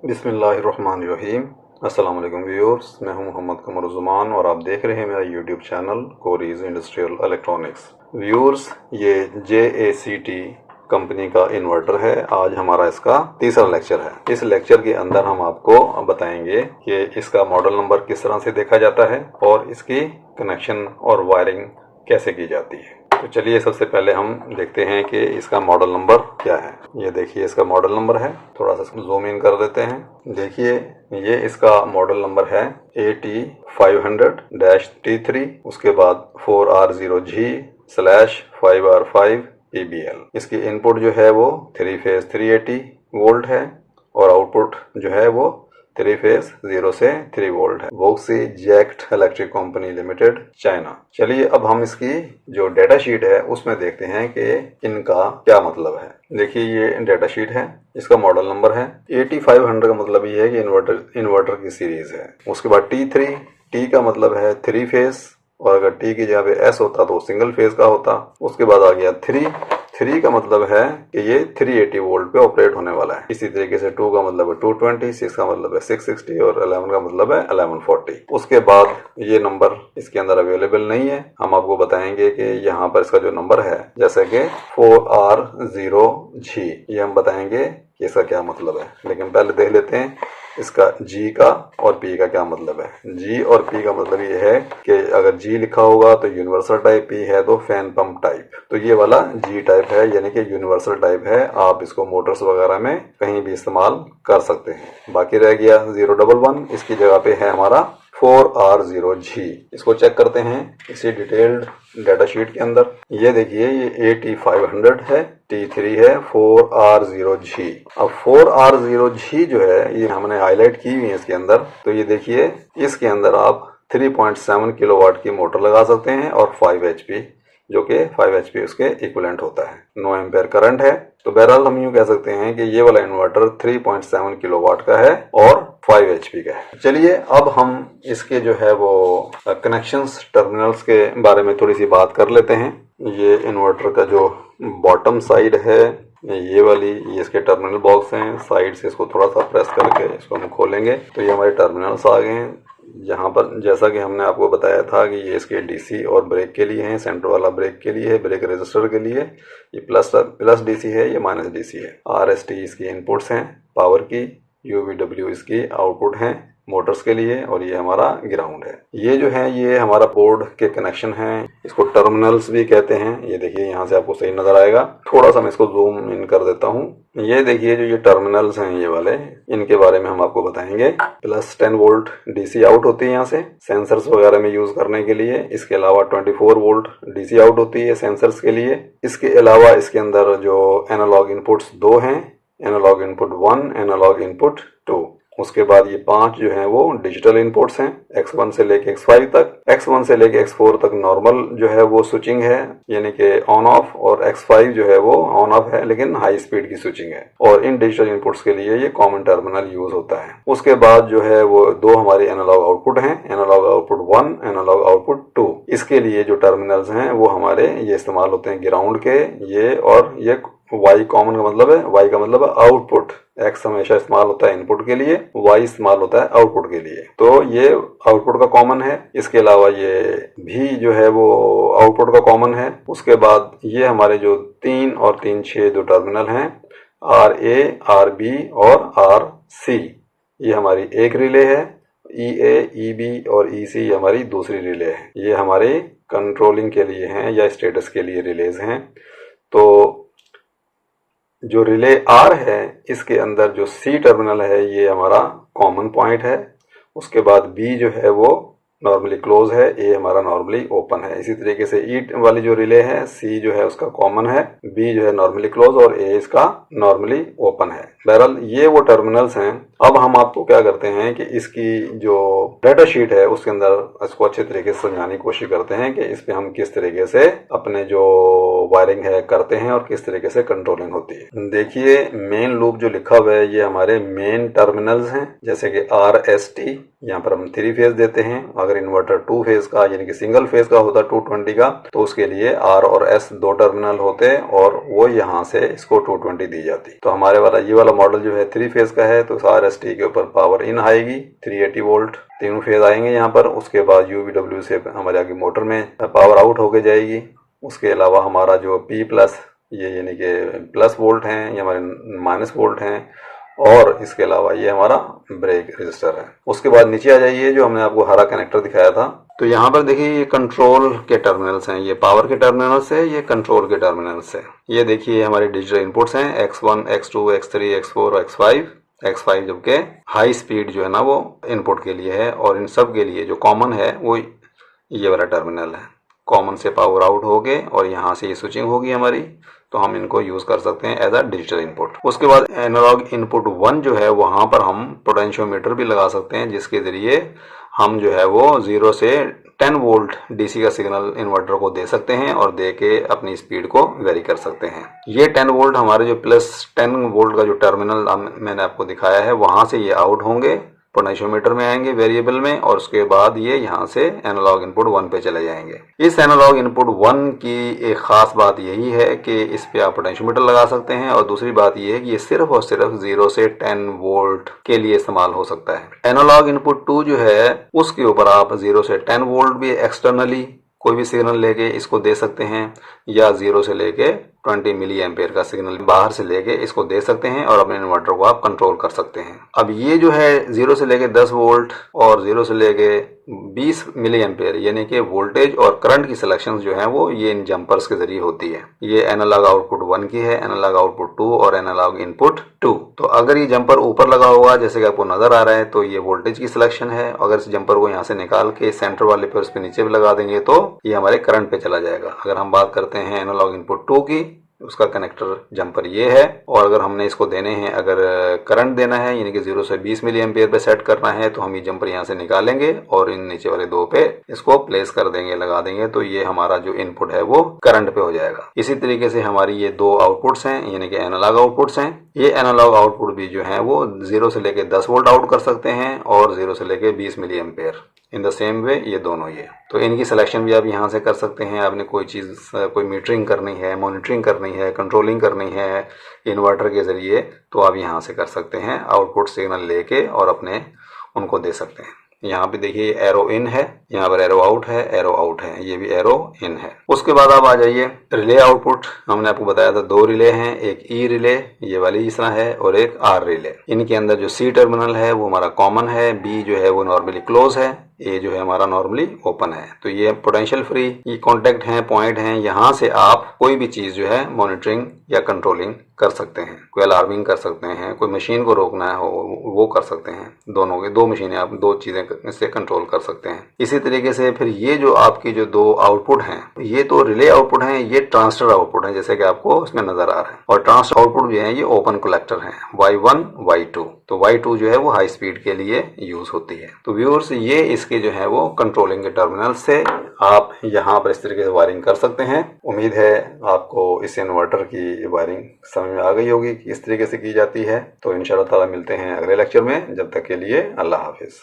बिस्मिल्लाहिर्रहमानिर्रहीम। अस्सलाम वालेकुम व्यूअर्स, मैं हूं मोहम्मद कमरुज़्ज़मान और आप देख रहे हैं मेरा YouTube channel Cori's industrial electronics. Viewers, ये JACT कंपनी का इन्वर्टर है। आज हमारा इसका तीसरा लेक्चर है। इस लेक्चर के अंदर हम आपको बताएंगे कि इसका मॉडल नंबर किस तरह से देखा जाता है और इसकी कनेक्शन और वायरिंग कैसे की जाती है। तो चलिए सबसे पहले हम देखते हैं कि इसका मॉडल नंबर क्या है। ये देखिए इसका मॉडल नंबर है। थोड़ा सा जूम इन कर देते हैं। देखिए ये इसका मॉडल नंबर है AT500-T3, उसके बाद 4R0G/5R5 PBL। इसकी इनपुट जो है वो 3 फेज 380 वोल्ट है और आउटपुट जो है वो 3 फेज 0 से 3 वोल्ट है। वोक्सी जैक्ट इलेक्ट्रिक कंपनी लिमिटेड, चाइना। चलिए अब हम इसकी जो डेटा शीट है उसमें देखते हैं कि इनका क्या मतलब है। देखिए ये डेटा शीट है, इसका मॉडल नंबर है। AT500 का मतलब ये है कि इन्वर्टर की सीरीज है। उसके बाद T3, T का मतलब है 3 फेज और अगर T की जगह पे S होता तो सिंगल फेज का होता। उसके बाद आ गया 3 का मतलब है कि ये 380 वोल्ट पे ऑपरेट होने वाला है। इसी तरीके से 2 का मतलब है 220, 6 का मतलब है 660 और 11 का मतलब है 1140। उसके बाद ये नंबर इसके अंदर अवेलेबल नहीं है। हम आपको बताएंगे कि यहाँ पर इसका जो नंबर है जैसे कि 4R0G, ये हम बताएंगे कि इसका क्या मतलब है। लेकिन पहले देख लेते हैं इसका G का और P का क्या मतलब है। G और P का मतलब ये है कि अगर G लिखा होगा तो यूनिवर्सल टाइप, P है तो फैन पंप टाइप। तो ये वाला G टाइप है यानी कि यूनिवर्सल टाइप है। आप इसको मोटर्स वगैरह में कहीं भी इस्तेमाल कर सकते हैं। बाकी रह गया 011, इसकी जगह पे है हमारा 4R0G। इसको चेक करते हैं इसी डिटेल्ड डाटा शीट के अंदर। ये देखिए ये AT500 है, T3 है, 4R0G। अब 4R0G जो है ये हमने हाईलाइट की हुई है इसके अंदर। तो ये देखिए इसके अंदर आप 3.7 किलोवाट की मोटर लगा सकते हैं और 5 HP, जो कि 5 HP उसके इक्विवेलेंट होता है। 9 एम्पेयर करंट है। तो बहरहाल हम यूँ कह सकते हैं कि ये वाला इन्वर्टर 3.7 किलोवाट का है और 5 HP का है। चलिए अब हम इसके जो है वो कनेक्शंस, टर्मिनल्स के बारे में थोड़ी सी बात कर लेते हैं। ये इन्वर्टर का जो बॉटम साइड है ये वाली, ये इसके टर्मिनल बॉक्स हैं। साइड से इसको थोड़ा सा प्रेस करके इसको हम खोलेंगे तो ये हमारे टर्मिनल्स आ गए हैं। यहाँ पर जैसा कि हमने आपको बताया था कि ये इसके DC और ब्रेक के लिए है। सेंटर वाला ब्रेक के लिए है, ब्रेक रजिस्टर के लिए। ये प्लस DC है, ये माइनस DC है। RST इसकी इनपुट्स हैं पावर की, UVW इसकी आउटपुट हैं मोटर्स के लिए और ये हमारा ग्राउंड है। ये जो है ये हमारा बोर्ड के कनेक्शन है। इसको टर्मिनल्स भी कहते हैं। ये देखिए यहाँ से आपको सही नजर आएगा। थोड़ा सा मैं इसको जूम इन कर देता हूँ। ये देखिए जो ये टर्मिनल्स हैं ये वाले, इनके बारे में हम आपको बताएंगे। प्लस 10 वोल्ट DC आउट होती है यहाँ से सेंसर्स वगैरह में यूज करने के लिए। इसके अलावा 24 वोल्ट DC आउट होती है सेंसर्स के लिए। इसके अलावा इसके अंदर जो एनालॉग इनपुट्स 2 हैं, एनालॉग इनपुट 1, एनालॉग इनपुट 2। उसके बाद ये 5 जो हैं वो डिजिटल इनपुट्स हैं, X1 से लेके X5 तक। X1 से लेके X4 तक नॉर्मल जो है वो स्विचिंग है यानी कि ऑन ऑफ, और X5 जो है वो ऑन ऑफ है लेकिन हाई स्पीड की स्विचिंग है। और इन डिजिटल इनपुट्स के लिए ये कॉमन टर्मिनल यूज होता है। उसके बाद जो है वो 2 हमारे एनालॉग आउटपुट हैं, एनालॉग आउटपुट 1, एनालॉग आउटपुट 2। इसके लिए जो टर्मिनल्स हैं वो हमारे ये इस्तेमाल होते हैं ग्राउंड के। ये और ये Y कॉमन का मतलब है, Y का मतलब है आउटपुट। X हमेशा इस्तेमाल होता है इनपुट के लिए, Y इस्तेमाल होता है आउटपुट के लिए। तो ये आउटपुट का कॉमन है। इसके अलावा ये भी जो है वो आउटपुट का कॉमन है। उसके बाद ये हमारे जो 3 और 3, 6 दो टर्मिनल हैं, RA, RB और RC, ये हमारी एक रिले है। EA, EB और EC हमारी दूसरी रिले है। ये हमारे कंट्रोलिंग के लिए हैं या स्टेटस के लिए रिलेज हैं। तो जो रिले R है इसके अंदर जो C टर्मिनल है ये हमारा कॉमन पॉइंट है। उसके बाद B जो है वो नॉर्मली क्लोज है, A हमारा नॉर्मली ओपन है। इसी तरीके से E वाली जो रिले है, C जो है उसका कॉमन है, B जो है नॉर्मली क्लोज और A इसका नॉर्मली ओपन है। बहरहाल ये वो टर्मिनल्स हैं। अब हम आपको क्या करते हैं कि इसकी जो डाटा शीट है उसके अंदर इसको अच्छे तरीके से समझाने की कोशिश करते हैं कि इस पे हम किस तरीके से अपने जो वायरिंग है करते हैं और किस तरीके से कंट्रोलिंग होती है। देखिए मेन लूप जो लिखा हुआ है ये हमारे मेन टर्मिनल्स हैं, जैसे कि RST, यहाँ पर हम 3 फेज देते हैं। अगर इन्वर्टर 2 फेज का यानी कि सिंगल फेज का होता 220 का तो उसके लिए R और S 2 टर्मिनल होते हैं और वो यहाँ से इसको 220 दी जाती। तो हमारे वाला ये वाला मॉडल जो है 3 फेज का है, तो RST के ऊपर पावर इन आएगी 380 वोल्ट, तीनों फेज आएंगे यहाँ पर। उसके बाद UVW से हमारे आगे मोटर में पावर आउट होके जाएगी। उसके अलावा हमारा जो P प्लस ये यानी कि प्लस वोल्ट हैं, ये हमारे माइनस वोल्ट हैं, और इसके अलावा ये हमारा ब्रेक रजिस्टर है। उसके बाद नीचे आ जाइए, जो हमने आपको हरा कनेक्टर दिखाया था, तो यहाँ पर देखिए ये कंट्रोल के टर्मिनल्स हैं, ये पावर के टर्मिनल्स है, ये कंट्रोल के टर्मिनल्स है। ये देखिए हमारे डिजिटल इनपुट्स हैं X1, X2, X3, X4 और X5 जबकि हाई स्पीड जो है ना वो इनपुट के लिए है, और इन सब के लिए जो कॉमन है वो ये वाला टर्मिनल है। कॉमन से पावर आउट होगे और यहाँ से ये स्विचिंग होगी हमारी, तो हम इनको यूज कर सकते हैं एज अ डिजिटल इनपुट। उसके बाद एनालॉग इनपुट 1 जो है वहां पर हम पोटेंशियोमीटर भी लगा सकते हैं, जिसके जरिए हम जो है वो 0 से 10 वोल्ट डीसी का सिग्नल इन्वर्टर को दे सकते हैं और दे के अपनी स्पीड को वेरी कर सकते हैं। ये 10 वोल्ट हमारे जो प्लस 10 वोल्ट का जो टर्मिनल मैंने आपको दिखाया है वहां से ये आउट होंगे, पोटेंशियोमीटर में आएंगे वेरिएबल में, और उसके बाद ये यहाँ से एनालॉग इनपुट 1 पे चले जाएंगे। इस एनालॉग इनपुट 1 की एक खास बात यही है कि इस पे आप पोटेंशियोमीटर लगा सकते हैं, और दूसरी बात ये है कि ये सिर्फ और सिर्फ 0 से 10 वोल्ट के लिए इस्तेमाल हो सकता है। एनालॉग इनपुट 2 जो है उसके ऊपर आप 0 से 10 वोल्ट भी एक्सटर्नली कोई भी सिग्नल लेके इसको दे सकते हैं, या 0 से लेके 20 मिली एम्पेयर का सिग्नल बाहर से लेके इसको दे सकते हैं और अपने इन्वर्टर को आप कंट्रोल कर सकते हैं। अब ये जो है 0 से लेके 10 वोल्ट और 0 से लेके 20 मिली एम्पेयर यानी कि वोल्टेज और करंट की सिलेक्शन जो है वो ये इन जंपर्स के जरिए होती है। ये एनालॉग आउटपुट 1 की है, एनालॉग आउटपुट 2 और एनालॉग इनपुट 2। तो अगर ये जंपर ऊपर लगा होगा जैसे कि आपको नजर आ रहा है तो ये वोल्टेज की सिलेक्शन है। अगर इस जंपर को यहाँ से निकाल के सेंटर वाले पे उस पे नीचे भी लगा देंगे तो ये हमारे करंट पे चला जाएगा। अगर हम बात करते हैं एनालॉग इनपुट 2 की, उसका कनेक्टर जंपर ये है, और अगर हमने इसको देने हैं, अगर करंट देना है यानी कि 0 से 20 मिली एम्पियर पे सेट करना है तो हम ये जंपर यहाँ से निकालेंगे और इन नीचे वाले 2 पे इसको प्लेस कर देंगे, लगा देंगे, तो ये हमारा जो इनपुट है वो करंट पे हो जाएगा। इसी तरीके से हमारी ये 2 आउटपुट्स हैं यानी कि एनालॉग आउटपुट्स हैं। ये एनालॉग आउटपुट भी जो है वो 0 से लेके 10 वोल्ट आउट कर सकते हैं और 0 से लेके 20 milliampere. In the same way ये दोनों ये, तो इनकी सिलेक्शन भी आप यहाँ से कर सकते हैं। आपने कोई चीज़ कोई मीटरिंग करनी है, मॉनिटरिंग करनी है, कंट्रोलिंग करनी है इन्वर्टर के ज़रिए, तो आप यहाँ से कर सकते हैं, आउटपुट सिग्नल लेके और अपने उनको दे सकते हैं। यहाँ पे देखिए एरो इन है, यहाँ पर एरो आउट है, एरो आउट है, ये भी एरो इन है। उसके बाद आप आ जाइए रिले आउटपुट। हमने आपको बताया था 2 रिले हैं, एक ई रिले ये वाली इस तरह है और एक आर रिले। इनके अंदर जो सी टर्मिनल है वो हमारा कॉमन है, बी जो है वो नॉर्मली क्लोज है, ए जो है हमारा नॉर्मली ओपन है। तो ये पोटेंशियल फ्री ये कॉन्टेक्ट हैं, पॉइंट हैं, यहाँ से आप कोई भी चीज जो है मॉनिटरिंग या कंट्रोलिंग कर सकते हैं, कोई अलार्मिंग कर सकते हैं, कोई मशीन को रोकना है वो कर सकते हैं। दोनों के 2 मशीनें आप 2 चीजें इससे कंट्रोल कर सकते हैं। इसी तरीके से फिर ये जो आपकी जो 2 आउटपुट हैं ये तो रिले आउटपुट हैं, ये ट्रांसफर आउटपुट हैं जैसे कि आपको उसमें नजर आ रहा है, और ट्रांसफर आउटपुट जो है ये ओपन कलेक्टर हैं Y1 Y2। तो Y2 जो है वो हाई स्पीड के लिए यूज होती है। तो व्यूअर्स ये इसके जो है वो कंट्रोलिंग के टर्मिनल से आप यहाँ पर इस तरीके से वायरिंग कर सकते हैं। उम्मीद है आपको इस इन्वर्टर की वायरिंग समझ में आ गई होगी कि इस तरीके से की जाती है। तो इंशाअल्लाह ताला मिलते हैं अगले लेक्चर में, जब तक के लिए अल्लाह हाफिज।